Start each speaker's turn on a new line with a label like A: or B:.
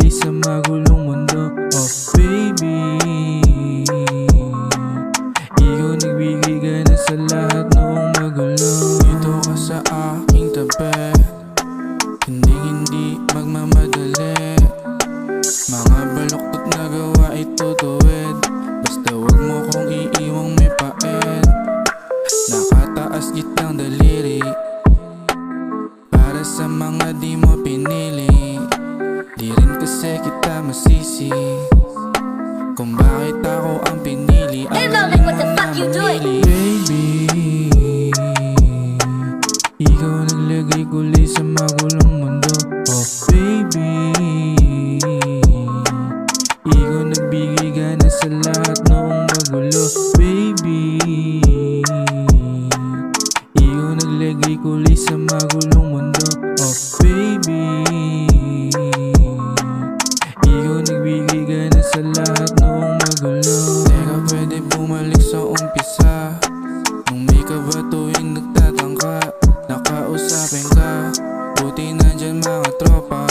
A: kulay sa magulong mundo. Oh baby, ikaw nagbigay gana sa lahat noong magulo. Dito ka sa aking tabi, hindi magmamadali. Mga baluktot na gawa itutuwid, basta wag mo kong iiwang may pait. Nakataas gitang daliri para sa mga di mo pinili. Di rin kasi kita masisi kung bakit ako ang pinili. Ang galing mo na mamili. Baby, ikaw naglagay kulay sa magulong mundo. Oh baby, ikaw nagbigay gana sa lahat noong magulo. Baby, ikaw naglagay kulay sa magulong mundo. Oh baby, ikaw nagbigay gana sa lahat noong magulo. Teka, pwede bumalik sa umpisa, nung may kabatuing nagtatangka, nakausapin ka. Buti nandyan mga tropa,